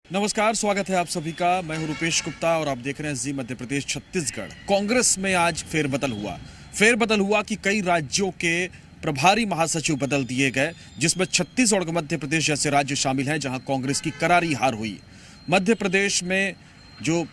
नमस्कार, स्वागत है आप सभी का। मैं हूं रुपेश गुप्ता और आप देख रहे हैं जी मध्य प्रदेश छत्तीसगढ़। कांग्रेस में आज फेरबदल हुआ कि कई राज्यों के प्रभारी महासचिव बदल दिए गए, जिसमें छत्तीसगढ़ और मध्य प्रदेश जैसे राज्य शामिल हैं जहां कांग्रेस की करारी हार हुई। मध्य प्रदेश में जो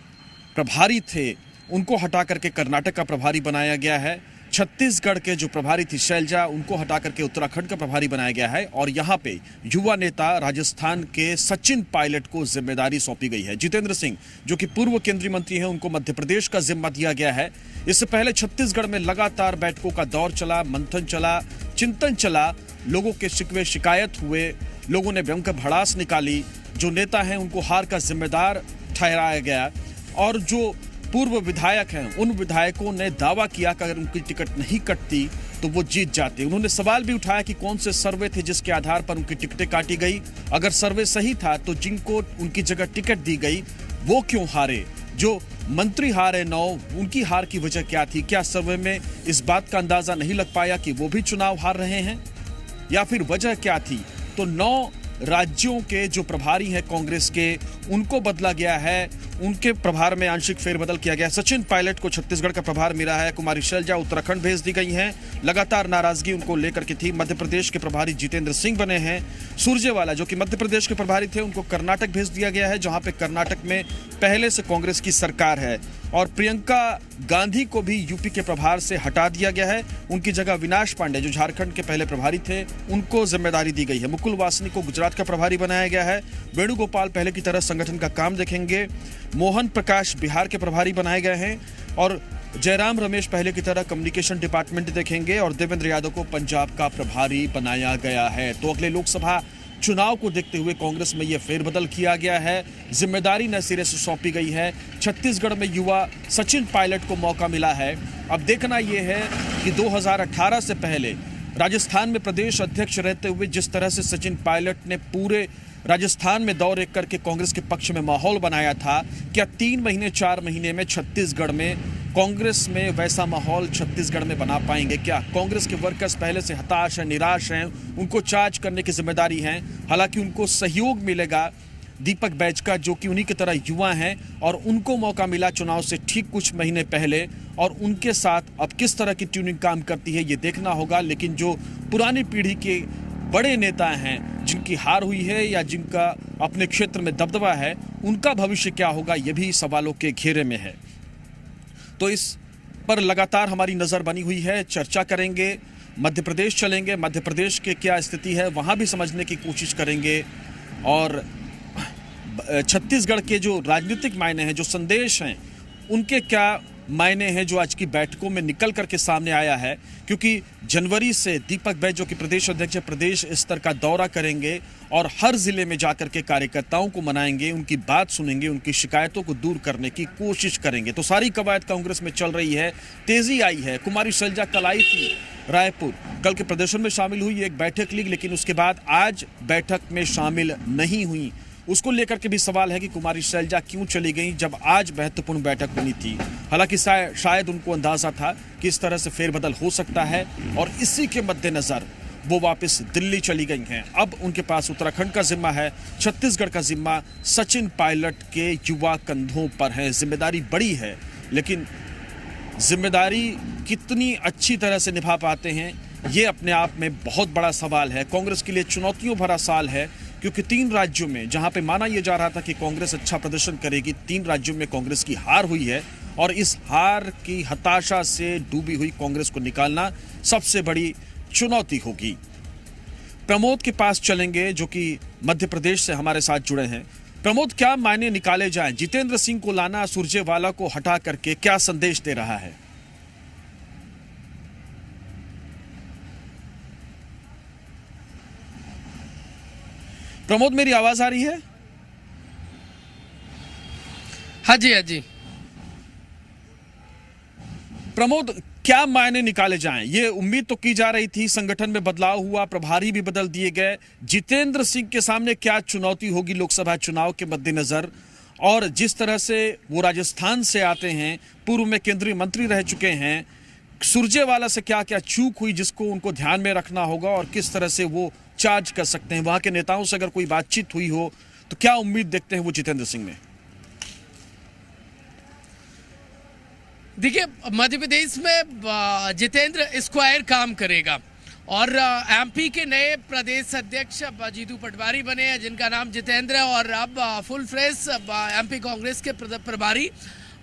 प्रभारी थे उनको हटा करके कर्नाटक का प्रभारी बनाया गया है। छत्तीसगढ़ के जो प्रभारी थी शैलजा, उनको हटा करके उत्तराखंड का प्रभारी बनाया गया है। और यहाँ पे युवा नेता राजस्थान के सचिन पायलट को जिम्मेदारी सौंपी गई है। जितेंद्र सिंह जो कि पूर्व केंद्रीय मंत्री हैं, उनको मध्य प्रदेश का जिम्मा दिया गया है। इससे पहले छत्तीसगढ़ में लगातार बैठकों का दौर चला, मंथन चला, चिंतन चला, लोगों के शिकवे शिकायत हुए, लोगों ने व्यंग भड़ास निकाली। जो नेता हैं उनको हार का जिम्मेदार ठहराया गया और जो पूर्व विधायक हैं उन विधायकों ने दावा किया कि अगर उनकी टिकट नहीं कटती तो वो जीत जाते। उन्होंने सवाल भी उठाया कि कौन से सर्वे थे जिसके आधार पर उनकी टिकटें काटी गई। अगर सर्वे सही था तो जिनको उनकी जगह टिकट दी गई वो क्यों हारे। जो मंत्री हारे 9, उनकी हार की वजह क्या थी। क्या सर्वे में इस बात का अंदाजा नहीं लग पाया कि वो भी चुनाव हार रहे हैं, या फिर वजह क्या थी। तो 9 राज्यों के जो प्रभारी हैं कांग्रेस के, उनको बदला गया है। उनके प्रभार में आंशिक फेरबदल किया गया। सचिन पायलट को छत्तीसगढ़ का प्रभार मिला है। कुमारी शैलजा उत्तराखंड भेज दी गई हैं। लगातार नाराजगी उनको लेकर के थी। मध्य प्रदेश के प्रभारी जितेंद्र सिंह बने हैं। सुरजेवाला जो कि मध्य प्रदेश के प्रभारी थे, उनको कर्नाटक भेज दिया गया है, जहां पे कर्नाटक में पहले से कांग्रेस की सरकार है। और प्रियंका गांधी को भी यूपी के प्रभार से हटा दिया गया है। उनकी जगह विनाश पांडे जो झारखंड के पहले प्रभारी थे, उनको जिम्मेदारी दी गई है। मुकुल वासनिक को गुजरात का प्रभारी बनाया गया है। वेणुगोपाल पहले की तरह संगठन का काम देखेंगे। मोहन प्रकाश बिहार के प्रभारी बनाए गए हैं और जयराम रमेश पहले की तरह कम्युनिकेशन डिपार्टमेंट देखेंगे और देवेंद्र यादव को पंजाब का प्रभारी बनाया गया है। तो अगले लोकसभा चुनाव को देखते हुए कांग्रेस में यह फेरबदल किया गया है। जिम्मेदारी नए सिरे से सौंपी गई है। छत्तीसगढ़ में युवा सचिन पायलट को मौका मिला है। अब देखना यह है कि 2018 से पहले राजस्थान में प्रदेश अध्यक्ष रहते हुए जिस तरह से सचिन पायलट ने पूरे राजस्थान में दौरे करके कांग्रेस के पक्ष में माहौल बनाया था, क्या 3 महीने 4 महीने में छत्तीसगढ़ में कांग्रेस में वैसा माहौल छत्तीसगढ़ में बना पाएंगे। क्या कांग्रेस के वर्कर्स पहले से हताश हैं, निराश हैं, उनको चार्ज करने की जिम्मेदारी है। हालांकि उनको सहयोग मिलेगा दीपक बैज का, जो कि उन्हीं की तरह युवा हैं और उनको मौका मिला चुनाव से ठीक कुछ महीने पहले। और उनके साथ अब किस तरह की ट्यूनिंग काम करती है ये देखना होगा। लेकिन जो पुरानी पीढ़ी के बड़े नेता हैं जिनकी हार हुई है या जिनका अपने क्षेत्र में दबदबा है, उनका भविष्य क्या होगा ये भी सवालों के घेरे में है। तो इस पर लगातार हमारी नजर बनी हुई है। चर्चा करेंगे, मध्य प्रदेश चलेंगे, मध्य प्रदेश के क्या स्थिति है वहां भी समझने की कोशिश करेंगे। और छत्तीसगढ़ के जो राजनीतिक मायने हैं, जो संदेश हैं, उनके क्या मायने हैं जो आज की बैठकों में निकल करके सामने आया है। क्योंकि जनवरी से दीपक बैज जो कि प्रदेश अध्यक्ष प्रदेश स्तर का दौरा करेंगे और हर जिले में जाकर के कार्यकर्ताओं को मनाएंगे, उनकी बात सुनेंगे, उनकी शिकायतों को दूर करने की कोशिश करेंगे। तो सारी कवायद कांग्रेस में चल रही है, तेजी आई है। कुमारी शैलजा कल आई थी रायपुर, कल के प्रदर्शन में शामिल हुई, एक बैठक ली, लेकिन उसके बाद आज बैठक में शामिल नहीं हुई। उसको लेकर के भी सवाल है कि कुमारी शैलजा क्यों चली गई जब आज महत्वपूर्ण बैठक बनी थी। हालांकि शायद उनको अंदाजा था कि इस तरह से फेरबदल हो सकता है और इसी के मद्देनजर वो वापस दिल्ली चली गई हैं। अब उनके पास उत्तराखंड का जिम्मा है, छत्तीसगढ़ का जिम्मा सचिन पायलट के युवा कंधों पर है। जिम्मेदारी बड़ी है, लेकिन जिम्मेदारी कितनी अच्छी तरह से निभा पाते हैं ये अपने आप में बहुत बड़ा सवाल है। कांग्रेस के लिए चुनौतियों भरा साल है, क्योंकि 3 राज्यों में जहां पे माना यह जा रहा था कि कांग्रेस अच्छा प्रदर्शन करेगी, 3 राज्यों में कांग्रेस की हार हुई है। और इस हार की हताशा से डूबी हुई कांग्रेस को निकालना सबसे बड़ी चुनौती होगी। प्रमोद के पास चलेंगे जो कि मध्य प्रदेश से हमारे साथ जुड़े हैं। प्रमोद, क्या मायने निकाले जाएं? जितेंद्र सिंह को लाना सुरजेवाला को हटा करके क्या संदेश दे रहा है? प्रमोद, मेरी आवाज आ रही है? हाँ जी, हाँ जी। प्रमोद, क्या मायने निकाले जाएं? ये उम्मीद तो की जा रही थी, संगठन में बदलाव हुआ, प्रभारी भी बदल दिए गए। जितेंद्र सिंह के सामने क्या चुनौती होगी लोकसभा चुनाव के मद्देनजर? और जिस तरह से वो राजस्थान से आते हैं, पूर्व में केंद्रीय मंत्री रह चुके हैं, सुरजेवाला से क्या क्या चूक हुई जिसको उनको ध्यान में रखना होगा और किस तरह से वो चार्ज कर सकते हैं? वहां के नेताओं से अगर कोई बातचीत हुई हो तो क्या उम्मीद देखते हैं वो जितेंद्र सिंह में? देखिए, मध्य प्रदेश में जितेंद्र स्क्वायर काम करेगा और एमपी के नए प्रदेश अध्यक्ष जीतू पटवारी बने हैं, जिनका नाम जितेंद्र है, और अब फुल फ्रेश एमपी कांग्रेस के प्रभारी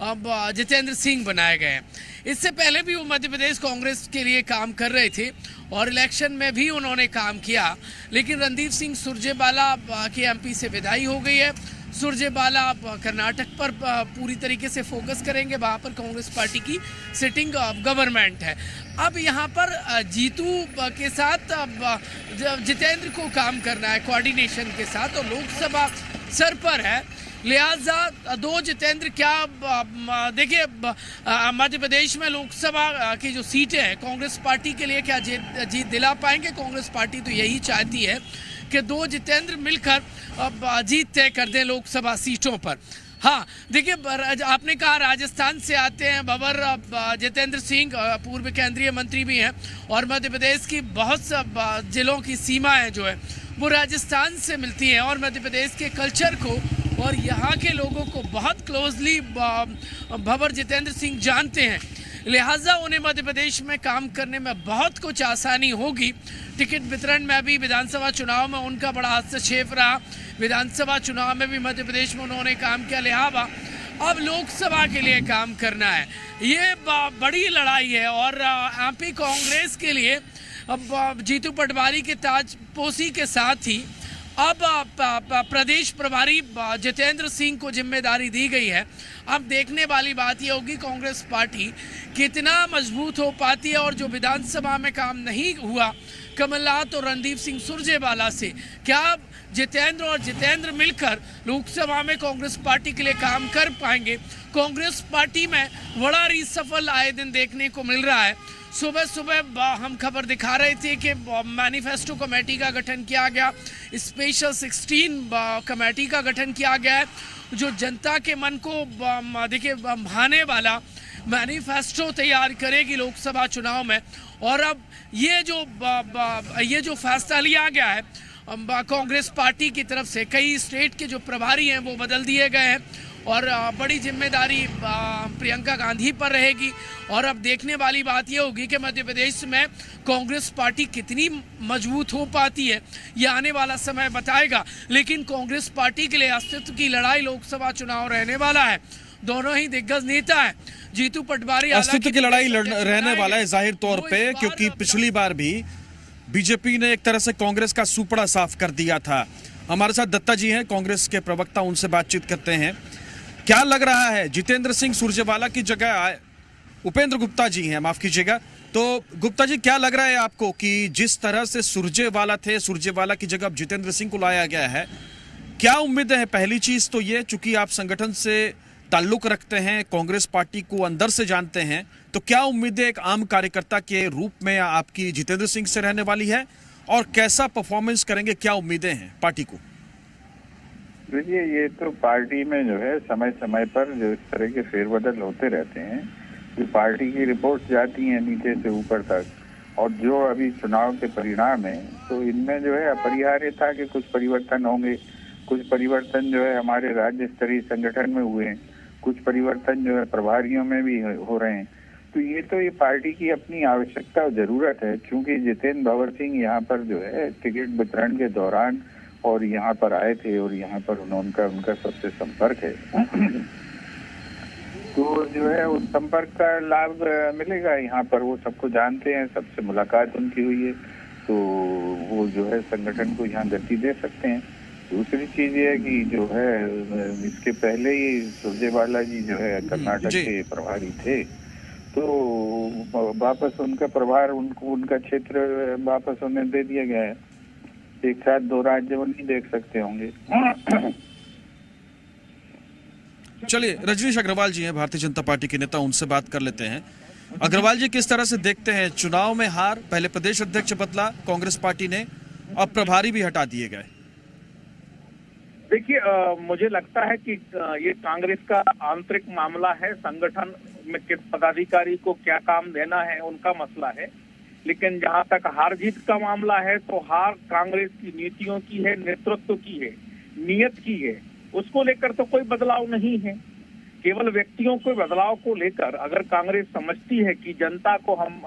जितेंद्र सिंह बनाए गए हैं। इससे पहले भी वो मध्य प्रदेश कांग्रेस के लिए काम कर रहे थे और इलेक्शन में भी उन्होंने काम किया, लेकिन रणदीप सिंह सुरजेवाला की एमपी से विदाई हो गई है। सुरजेवाला कर्नाटक पर पूरी तरीके से फोकस करेंगे, वहाँ पर कांग्रेस पार्टी की सिटिंग गवर्नमेंट है। अब यहाँ पर जीतू के साथ जितेंद्र को काम करना है कोऑर्डिनेशन के साथ, और लोकसभा सर पर है, लिहाजा दो जितेंद्र क्या देखिए मध्य प्रदेश में लोकसभा की जो सीटें हैं कांग्रेस पार्टी के लिए क्या जीत दिला पाएंगे? कांग्रेस पार्टी तो यही चाहती है कि दो जितेंद्र मिलकर जीत तय कर दें लोकसभा सीटों पर। हाँ, देखिए, आपने कहा राजस्थान से आते हैं बबर जितेंद्र सिंह, पूर्व केंद्रीय मंत्री भी हैं, और मध्य प्रदेश की बहुत जिलों की सीमाएं जो है वो राजस्थान से मिलती हैं, और मध्य प्रदेश के कल्चर को और यहाँ के लोगों को बहुत क्लोजली भंवर जितेंद्र सिंह जानते हैं। लिहाजा उन्हें मध्य प्रदेश में काम करने में बहुत कुछ आसानी होगी। टिकट वितरण में भी, विधानसभा चुनाव में उनका बड़ा हस्तक्षेप रहा, विधानसभा चुनाव में भी मध्य प्रदेश में उन्होंने काम किया, लिहाजा अब लोकसभा के लिए काम करना है। ये बड़ी लड़ाई है, और एमपी कांग्रेस के लिए अब जीतू पटवारी के ताजपोशी के साथ ही अब प्रदेश प्रभारी जितेंद्र सिंह को जिम्मेदारी दी गई है। अब देखने वाली बात यह होगी कांग्रेस पार्टी कितना मजबूत हो पाती है, और जो विधानसभा में काम नहीं हुआ कमलनाथ और रणदीप सिंह सुरजेवाला से, क्या जितेंद्र और जितेंद्र मिलकर लोकसभा में कांग्रेस पार्टी के लिए काम कर पाएंगे? कांग्रेस पार्टी में बड़ा रीसफल आए दिन देखने को मिल रहा है। सुबह सुबह हम खबर दिखा रहे थे कि मैनिफेस्टो कमेटी का गठन किया गया, स्पेशल 16 कमेटी का गठन किया गया है, जो जनता के मन को देखिए भाने वाला मैनिफेस्टो तैयार करेगी लोकसभा चुनाव में। और अब ये जो फैसला लिया गया है कांग्रेस पार्टी की तरफ से, कई स्टेट के जो प्रभारी हैं वो बदल दिए गए हैं, और बड़ी जिम्मेदारी प्रियंका गांधी पर रहेगी। और अब देखने वाली बात यह होगी कि मध्य प्रदेश में कांग्रेस पार्टी कितनी मजबूत हो पाती है, यह आने वाला समय बताएगा। लेकिन कांग्रेस पार्टी के लिए अस्तित्व की लड़ाई लोकसभा चुनाव रहने वाला है। दोनों ही दिग्गज नेता है, जीतू पटवारी अस्तित्व की लड़ाई रहने वाला है जाहिर तौर पे, क्योंकि पिछली बार भी बीजेपी ने एक तरह से कांग्रेस का सुपड़ा साफ कर दिया था। हमारे साथ दत्ता जी हैं, कांग्रेस के प्रवक्ता, उनसे बातचीत करते हैं। क्या लग रहा है, जितेंद्र सिंह सुरजेवाला की जगह उपेंद्र गुप्ता जी हैं, माफ कीजिएगा, तो गुप्ता जी क्या लग रहा है आपको कि जिस तरह से सुरजेवाला थे, सुरजेवाला की जगह अब जितेंद्र सिंह को लाया गया है, क्या उम्मीदें हैं? पहली चीज तो ये, चूंकि आप संगठन से ताल्लुक रखते हैं, कांग्रेस पार्टी को अंदर से जानते हैं, तो क्या उम्मीदें एक आम कार्यकर्ता के रूप में आपकी जितेंद्र सिंह से रहने वाली है, और कैसा परफॉर्मेंस करेंगे, क्या उम्मीदें हैं पार्टी को? देखिए, ये तो पार्टी में जो है समय समय पर जो इस तरह के फेरबदल होते रहते हैं, जो पार्टी की रिपोर्ट जाती हैं नीचे से ऊपर तक, और जो अभी चुनाव के परिणाम हैं, तो इनमें जो है अपरिहार्य था कि कुछ परिवर्तन होंगे। कुछ परिवर्तन जो है हमारे राज्य स्तरीय संगठन में हुए हैं, कुछ परिवर्तन जो है प्रभारियों में भी हो रहे हैं। तो ये पार्टी की अपनी आवश्यकता और जरूरत है, क्योंकि जितेंद्र भंवर सिंह यहाँ पर जो है टिकट वितरण के दौरान और यहाँ पर आए थे, और यहाँ पर उनका सबसे संपर्क है। तो जो है उस संपर्क का लाभ मिलेगा यहाँ पर, वो सबको जानते हैं, सबसे मुलाकात उनकी हुई है, तो वो जो है संगठन को यहाँ गति दे सकते हैं। दूसरी चीज ये है कि जो है इसके पहले ही सुरजेवाला जी जो है कर्नाटक के प्रभारी थे, तो वापस उनका प्रभार उनका क्षेत्र वापस उन्हें दे दिया गया है। एक साथ दो राज्य वो नहीं देख सकते होंगे। चलिए, रजनीश अग्रवाल जी हैं, भारतीय जनता पार्टी के नेता, उनसे बात कर लेते हैं। अग्रवाल जी, किस तरह से देखते हैं चुनाव में हार, पहले प्रदेश अध्यक्ष बदला कांग्रेस पार्टी ने, अब प्रभारी भी हटा दिए गए? देखिए, मुझे लगता है कि ये कांग्रेस का आंतरिक मामला है, संगठन में किस पदाधिकारी को क्या काम देना है उनका मसला है। लेकिन जहां तक हार जीत का मामला है, तो हार कांग्रेस की नीतियों की है, नेतृत्व की है। नीयत की है उसको लेकर तो कोई बदलाव नहीं है। केवल व्यक्तियों के बदलाव को लेकर अगर कांग्रेस समझती है कि जनता को हम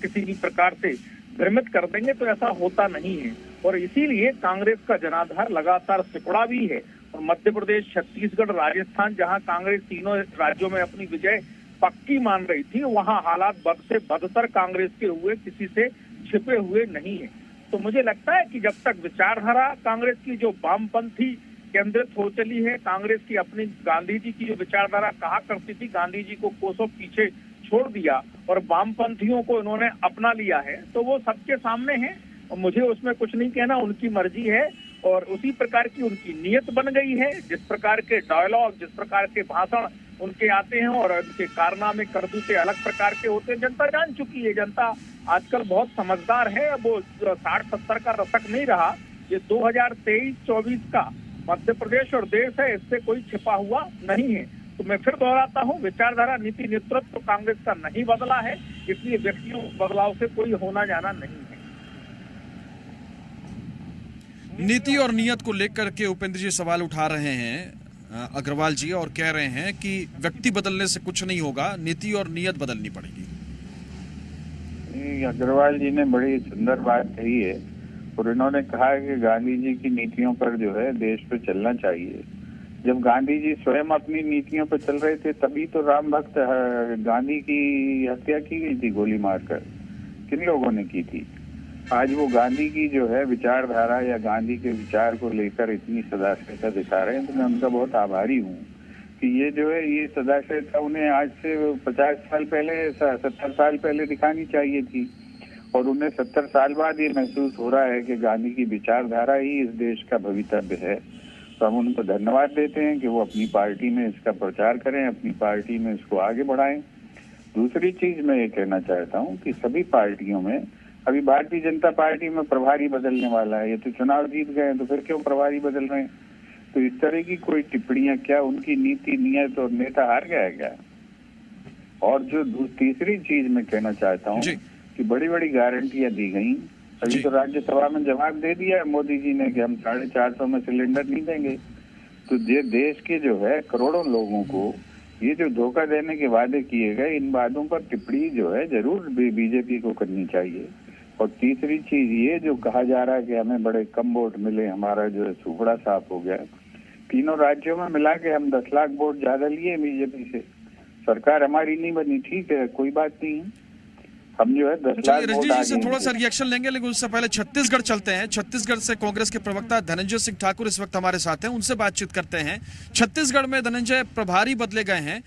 किसी भी प्रकार से भ्रमित कर देंगे तो ऐसा होता नहीं है, और इसीलिए कांग्रेस का जनाधार लगातार सिकुड़ा भी है। और मध्य प्रदेश, छत्तीसगढ़, राजस्थान, जहां कांग्रेस तीनों राज्यों में अपनी विजय पक्की मान रही थी, वहां हालात बद से बदतर कांग्रेस के हुए, किसी से छिपे हुए नहीं है। तो मुझे लगता है कि जब तक विचारधारा कांग्रेस की जो वामपंथी केंद्रित हो चली है, कांग्रेस की अपनी गांधी जी की जो विचारधारा कहा करती थी, गांधी जी को कोसों पीछे छोड़ दिया और वामपंथियों को इन्होंने अपना लिया है, तो वो सबके सामने है और मुझे उसमें कुछ नहीं कहना, उनकी मर्जी है। और उसी प्रकार की उनकी नीयत बन गई है। जिस प्रकार के डायलॉग, जिस प्रकार के भाषण उनके आते हैं और उनके कारनामे, करतूते अलग प्रकार के होते हैं, जनता जान चुकी है। जनता आजकल बहुत समझदार है। अब वो 60-70 का दशक नहीं रहा, ये 2023-24 का मध्य प्रदेश और देश है, इससे कोई छिपा हुआ नहीं है। तो मैं फिर दोहराता हूँ, विचारधारा, नीति, नेतृत्व तो कांग्रेस का नहीं बदला है, इसलिए व्यक्तियों बदलाव से कोई होना जाना नहीं है। नीति और नियत को लेकर के उपेंद्र जी सवाल उठा रहे हैं अग्रवाल जी, और कह रहे हैं कि व्यक्ति बदलने से कुछ नहीं होगा, नीति और नियत बदलनी पड़ेगी। अग्रवाल जी ने बड़ी सुंदर बात कही है और इन्होंने कहा है कि गांधी जी की नीतियों पर जो है देश पे चलना चाहिए। जब गांधी जी स्वयं अपनी नीतियों पर चल रहे थे तभी तो राम भक्त गांधी की हत्या की गई थी गोली मारकर। किन लोगों ने की थी? आज वो गांधी की जो है विचारधारा या गांधी के विचार को लेकर इतनी सदाशयता दिखा रहे हैं, तो मैं उनका बहुत आभारी हूँ कि ये जो है ये सदाशयता उन्हें आज से 50 साल पहले, 70 साल पहले दिखानी चाहिए थी। और उन्हें 70 साल बाद ये महसूस हो रहा है कि गांधी की विचारधारा ही इस देश का भवितव्य है। तो हम उनको धन्यवाद देते हैं कि वो अपनी पार्टी में इसका प्रचार करें, अपनी पार्टी में इसको आगे बढ़ाएं। दूसरी चीज मैं ये कहना चाहता हूँ कि सभी पार्टियों में, अभी भारतीय जनता पार्टी में प्रभारी बदलने वाला है, ये तो चुनाव जीत गए तो फिर क्यों प्रभारी बदल रहे हैं? तो इस तरह की कोई टिप्पणियां, क्या उनकी नीति, नियत और नेता हार गया है क्या? और जो तीसरी चीज मैं कहना चाहता हूँ कि बड़ी बड़ी गारंटियां दी गई, अभी तो राज्यसभा में जवाब दे दिया है मोदी जी ने कि हम 450 में सिलेंडर नहीं देंगे। तो ये देश के जो है करोड़ों लोगों को ये जो धोखा देने के वादे किए गए, इन वादों पर टिप्पणी जो है जरूर बीजेपी को करनी चाहिए। और तीसरी चीज ये जो कहा जा रहा है कि हमें बड़े कम वोट मिले, हमारा जो है सुपड़ा साफ हो गया, तीनों राज्यों में मिला के हम 10 लाख वोट ज्यादा लिए बीजेपी से। सरकार हमारी नहीं बनी, ठीक है, कोई बात नहीं है, हम जो है 10 लाख वोट रजनी जी से थोड़ा सा रिएक्शन लेंगे, लेकिन उससे पहले छत्तीसगढ़ चलते हैं। छत्तीसगढ़ से कांग्रेस के प्रवक्ता धनंजय सिंह ठाकुर इस वक्त हमारे साथ हैं, उनसे बातचीत करते हैं। छत्तीसगढ़ में धनंजय प्रभारी बदले गए हैं,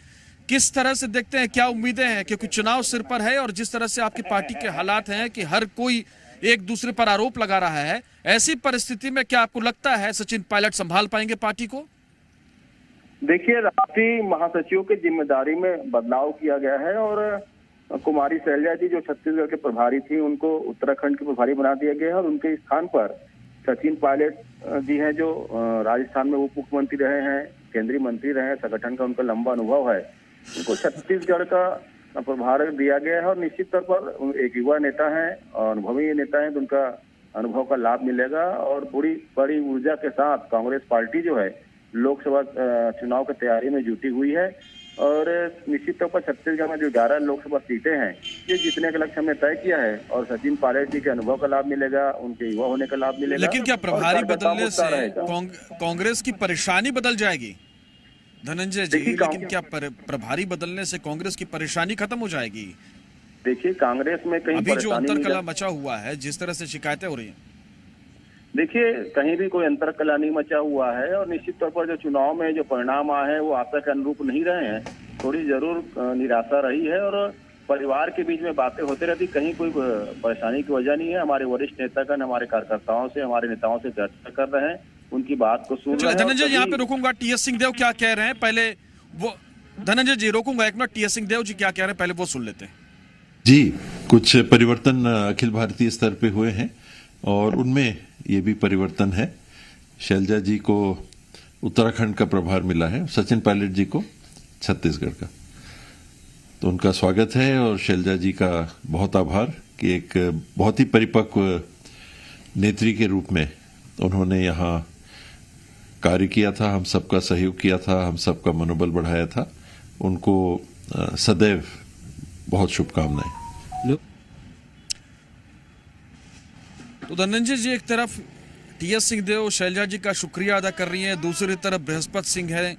किस तरह से देखते हैं, क्या उम्मीदें हैं? क्योंकि चुनाव सिर पर है और जिस तरह से आपकी पार्टी के हालात हैं कि हर कोई एक दूसरे पर आरोप लगा रहा है, ऐसी परिस्थिति में क्या आपको लगता है सचिन पायलट संभाल पाएंगे पार्टी को? देखिए, राष्ट्रीय महासचिव की जिम्मेदारी में बदलाव किया गया है और कुमारी शैलजा जी जो छत्तीसगढ़ के प्रभारी थी उनको उत्तराखंड के प्रभारी बना दिया गया है और उनके स्थान पर सचिन पायलट जी हैं जो राजस्थान में उप मुख्यमंत्री रहे हैं, केंद्रीय मंत्री रहे हैं, संगठन का उनका लंबा अनुभव है, उनको छत्तीसगढ़ का प्रभार दिया गया है। और निश्चित तौर पर एक युवा नेता है, अनुभवी नेता है, तो उनका अनुभव का लाभ मिलेगा और पूरी बड़ी ऊर्जा के साथ कांग्रेस पार्टी जो है लोकसभा चुनाव की तैयारी में जुटी हुई है। और निश्चित तौर पर छत्तीसगढ़ में जो 11 लोकसभा सीटें हैं ये जीतने का लक्ष्य हमने तय किया है और सचिन पायलट जी के अनुभव का लाभ मिलेगा, उनके युवा होने का लाभ मिलेगा। लेकिन क्या प्रभारी बदलने से कांग्रेस की परेशानी बदल जाएगी धनंजय जी? लेकिन क्या प्रभारी बदलने से कांग्रेस की परेशानी खत्म हो जाएगी? देखिए, कांग्रेस में कहीं अभी जो अंतरकलह मचा हुआ है, जिस तरह से शिकायतें हो रही हैं, देखिए कहीं भी कोई अंतरकलह नहीं मचा हुआ है और निश्चित तौर पर जो चुनाव में जो परिणाम आए हैं वो आशा के अनुरूप नहीं रहे हैं, थोड़ी जरूर निराशा रही है और परिवार के बीच में बातें होती रहती, कहीं कोई परेशानी की वजह नहीं है। हमारे वरिष्ठ नेतागण हमारे कार्यकर्ताओं से, हमारे नेताओं से चर्चा कर रहे हैं, उनकी बात को सुन रहे हैं। धनंजय जी यहाँ पे रुकूंगा, टीएस सिंहदेव क्या कह रहे हैं पहले वो, धनंजय जी रोकूंगा एक मिनट, टीएस सिंहदेव जी क्या कह रहे हैं पहले वो सुन लेते हैं। जी, कुछ परिवर्तन अखिल भारतीय स्तर पे हुए हैं और उनमें ये भी परिवर्तन है। शैलजा जी को उत्तराखंड का प्रभार मिला है, सचिन पायलट जी को छत्तीसगढ़ का, तो उनका स्वागत है और शैलजा जी का बहुत आभार कि एक बहुत ही परिपक्व नेत्री के रूप में उन्होंने यहाँ कार्य किया था, हम सबका सहयोग किया था, हम सबका मनोबल बढ़ाया था, उनको सदैव बहुत शुभकामनाएं। तो धनंजय जी, एक तरफ टीएस सिंहदेव शैलजा जी का शुक्रिया अदा कर रही हैं, दूसरी तरफ बृहस्पति सिंह है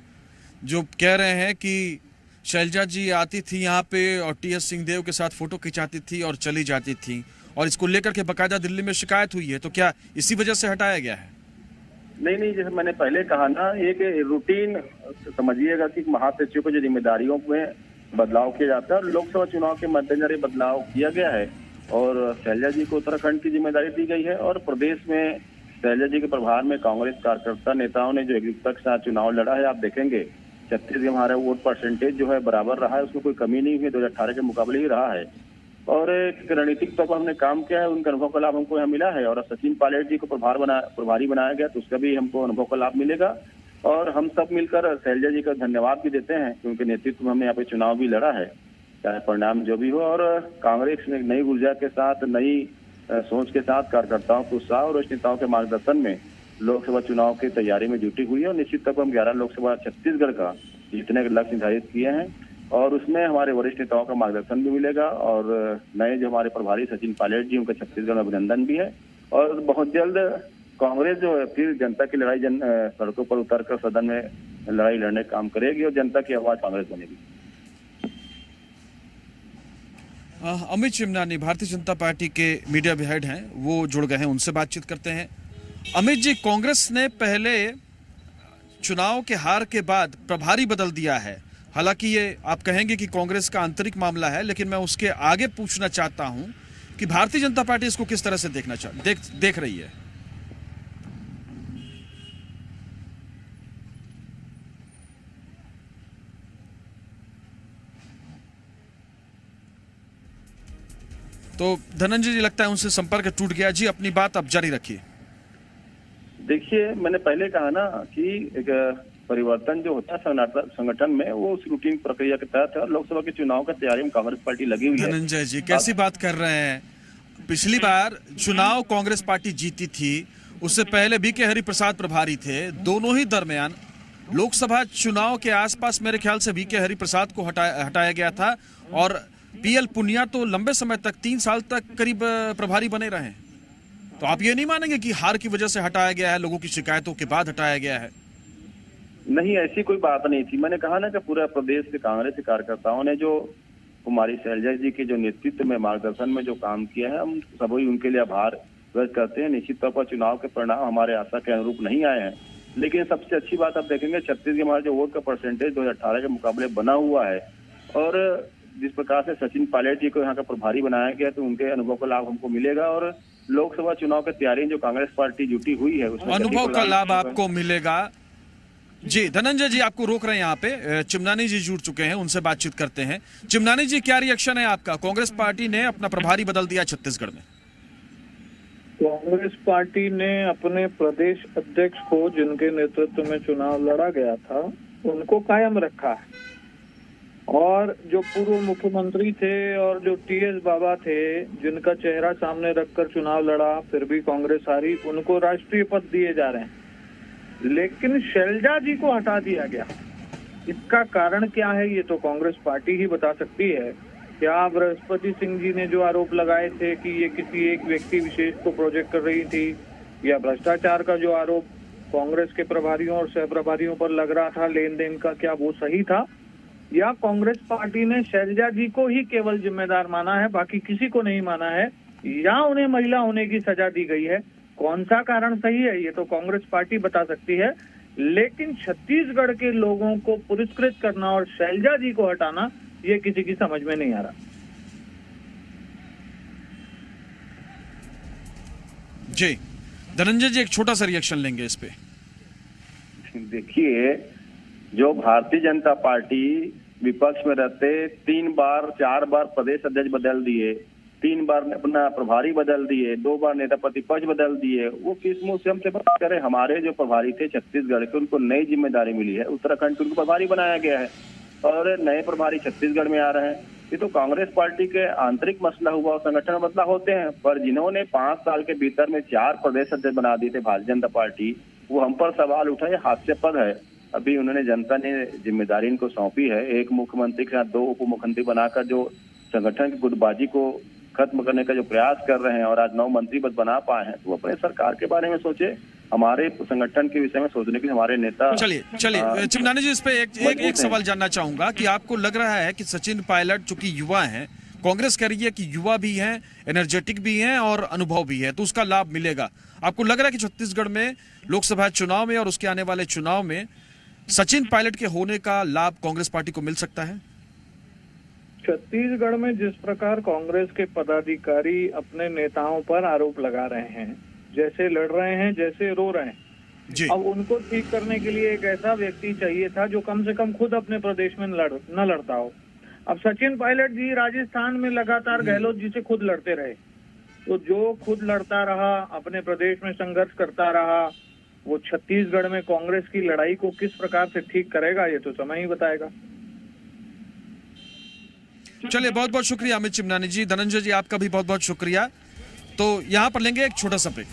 जो कह रहे हैं कि शैलजा जी आती थी यहाँ पे और टीएस सिंहदेव के साथ फोटो खिंचाती थी और चली जाती थी, और इसको लेकर के बाकायदा दिल्ली में शिकायत हुई है। तो क्या इसी वजह से हटाया गया है? नहीं, जैसे मैंने पहले कहा ना, एक रूटीन समझिएगा कि महासचिव को जो जिम्मेदारियों में बदलाव किया जाता है और लोकसभा चुनाव के मद्देनजर बदलाव किया गया है और शैलजा जी को उत्तराखंड की जिम्मेदारी दी गई है और प्रदेश में शैलजा जी के प्रभार में कांग्रेस कार्यकर्ता नेताओं ने जो एकजुटता के साथ चुनाव लड़ा है, आप देखेंगे छत्तीसगढ़ हमारा वोट परसेंटेज जो है बराबर रहा है, उसमें कोई कमी नहीं हुई, 2018 के मुकाबले ही रहा है। और एक रणनीतिक तौर पर हमने काम किया है, उनका अनुभव का लाभ हमको यहाँ मिला है। और सचिन पायलट जी को प्रभारी बनाया गया तो उसका भी हमको अनुभव का लाभ मिलेगा। और हम सब मिलकर शैलजा जी का धन्यवाद भी देते हैं कि उनके नेतृत्व में हमने यहाँ पे चुनाव भी लड़ा है, चाहे परिणाम जो भी हो। और कांग्रेस में नई ऊर्जा के साथ, नई सोच के साथ कार्यकर्ताओं के उत्साह और वरिष्ठ नेताओं के मार्गदर्शन में लोकसभा चुनाव की तैयारी में जुटी हुई है और निश्चित तौर पर हम 11 लोकसभा छत्तीसगढ़ का जीतने का लक्ष्य निर्धारित किए हैं और उसमें हमारे वरिष्ठ नेताओं का मार्गदर्शन भी मिलेगा। और नए जो हमारे प्रभारी सचिन पायलट जी, उनका छत्तीसगढ़ में अभिनंदन भी है। और बहुत जल्द कांग्रेस जो है फिर जनता की लड़ाई सड़कों पर उतरकर सदन में लड़ाई लड़ने का काम करेगी और जनता की आवाज कांग्रेस बनेगी। अमित चिमनानी भारतीय जनता पार्टी के मीडिया हेड हैं, वो जुड़ गए हैं, उनसे बातचीत करते हैं। अमित जी, कांग्रेस ने पहले चुनाव के हार के बाद प्रभारी बदल दिया है, हालांकि ये आप कहेंगे कि कांग्रेस का आंतरिक मामला है, लेकिन मैं उसके आगे पूछना चाहता हूं कि भारतीय जनता पार्टी इसको किस तरह से देख रही है? तो धनंजय जी, लगता है उनसे संपर्क टूट गया। जी, अपनी बात अब जारी रखिए। देखिए, मैंने पहले कहा ना कि एक परिवर्तन जो होता है संगठन में, वो उस रूटीन प्रक्रिया के तहत है और लोकसभा के चुनाव की तैयारी में कांग्रेस पार्टी लगी हुई है। धनंजय जी, कैसी बात कर रहे हैं? पिछली बार चुनाव कांग्रेस पार्टी जीती थी, उससे पहले बीके हरिप्रसाद प्रभारी थे, दोनों ही दरमियान लोकसभा चुनाव के आसपास मेरे ख्याल से बीके हरिप्रसाद को हटाया गया था और पीएल पुनिया तो लंबे समय तक 3 साल तक करीब प्रभारी बने रहे। तो आप ये नहीं मानेंगे कि हार की वजह से हटाया गया है, लोगों की शिकायतों के बाद हटाया गया है? नहीं, ऐसी कोई बात नहीं थी। मैंने कहा ना कि पूरा प्रदेश के कांग्रेस के कार्यकर्ताओं ने जो कुमारी शैलजा जी के जो नेतृत्व में, मार्गदर्शन में जो काम किया है, हम सभी उनके लिए आभार व्यक्त करते हैं। निश्चित तौर पर चुनाव के परिणाम हमारे आशा के अनुरूप नहीं आए हैं, लेकिन सबसे अच्छी बात आप देखेंगे छत्तीसगढ़ हमारा जो वोट का परसेंटेज 2018 के मुकाबले बना हुआ है और जिस प्रकार से सचिन पायलट जी को यहाँ का प्रभारी बनाया गया तो उनके अनुभव का लाभ हमको मिलेगा और लोकसभा चुनाव की तैयारी जो कांग्रेस पार्टी जुटी हुई है उसमें अनुभव का लाभ आपको मिलेगा। जी, धनंजय जी आपको रोक रहे हैं यहाँ पे। चिमनानी जी जुड़ चुके हैं, उनसे बातचीत करते हैं। चिमनानी जी, क्या रिएक्शन है आपका? कांग्रेस पार्टी ने अपना प्रभारी बदल दिया छत्तीसगढ़ में। कांग्रेस पार्टी ने अपने प्रदेश अध्यक्ष को, जिनके नेतृत्व में चुनाव लड़ा गया था, उनको कायम रखा है और जो पूर्व मुख्यमंत्री थे और जो टीएस बाबा थे, जिनका चेहरा सामने रखकर चुनाव लड़ा फिर भी कांग्रेस हारी, उनको राष्ट्रीय पद दिए जा रहे हैं, लेकिन शैलजा जी को हटा दिया गया। इसका कारण क्या है ये तो कांग्रेस पार्टी ही बता सकती है। क्या बृहस्पति सिंह जी ने जो आरोप लगाए थे कि ये किसी एक व्यक्ति विशेष को प्रोजेक्ट कर रही थी, या भ्रष्टाचार का जो आरोप कांग्रेस के प्रभारियों और सह प्रभारियों पर लग रहा था लेन देन का, क्या वो सही था, या कांग्रेस पार्टी ने शैलजा जी को ही केवल जिम्मेदार माना है, बाकी किसी को नहीं माना है, या उन्हें महिला होने की सजा दी गई है? कौन सा कारण सही है ये तो कांग्रेस पार्टी बता सकती है, लेकिन छत्तीसगढ़ के लोगों को पुरस्कृत करना और शैलजा जी को हटाना ये किसी की समझ में नहीं आ रहा। जी, धनंजय जी एक छोटा सा रिएक्शन लेंगे इस पे। देखिए, जो भारतीय जनता पार्टी विपक्ष में रहते 3 बार 4 बार प्रदेश अध्यक्ष बदल दिए, 3 बार अपना प्रभारी बदल दिए, 2 बार नेता प्रतिपक्ष बदल दिए, वो किस मुंह से हमसे बात करें? हमारे जो प्रभारी थे छत्तीसगढ़ के, उनको नई जिम्मेदारी मिली है, उत्तराखंड के उनको प्रभारी बनाया गया है और नए प्रभारी छत्तीसगढ़ में आ रहे हैं। ये तो कांग्रेस पार्टी के आंतरिक मसला हुआ और संगठन में बदलाव होते हैं, पर जिन्होंने 5 साल के भीतर में 4 प्रदेश अध्यक्ष बना दिए थे भारतीय जनता पार्टी, वो हम पर सवाल उठा, ये हास्यास्पद है। अभी उन्होंने जनता ने जिम्मेदारी इनको सौंपी है, एक मुख्यमंत्री के साथ 2 उप मुख्यमंत्री बनाकर जो संगठन की गुटबाजी को खत्म करने का जो प्रयास कर रहे हैं और आज 9 मंत्री पद बना पाए हैं, तो अपने सरकार के बारे में सोचे, हमारे संगठन के विषय में सोचने के हमारे नेता। चलिए चिमनानी जी, इस पे एक सवाल जानना चाहूंगा कि आपको लग रहा है कि सचिन पायलट चूंकि युवा हैं, कांग्रेस कह रही है कि युवा भी हैं, एनर्जेटिक भी हैं और अनुभव भी है, तो उसका लाभ मिलेगा। आपको लग रहा है कि छत्तीसगढ़ में लोकसभा चुनाव में और उसके आने वाले चुनाव में सचिन पायलट के होने का लाभ कांग्रेस पार्टी को मिल सकता है? छत्तीसगढ़ में जिस प्रकार कांग्रेस के पदाधिकारी अपने नेताओं पर आरोप लगा रहे हैं, जैसे लड़ रहे हैं, जैसे रो रहे हैं जी। अब उनको ठीक करने के लिए एक ऐसा व्यक्ति चाहिए था जो कम से कम खुद अपने प्रदेश में न लड़ता हो। अब सचिन पायलट जी राजस्थान में लगातार गहलोत जी से खुद लड़ते रहे, तो जो खुद लड़ता रहा, अपने प्रदेश में संघर्ष करता रहा, वो छत्तीसगढ़ में कांग्रेस की लड़ाई को किस प्रकार से ठीक करेगा, ये तो समय ही बताएगा। चलिए, बहुत बहुत शुक्रिया अमित चिमनानी जी। धनंजय जी, आपका भी बहुत बहुत शुक्रिया। तो यहाँ पर लेंगे एक छोटा सा ब्रेक।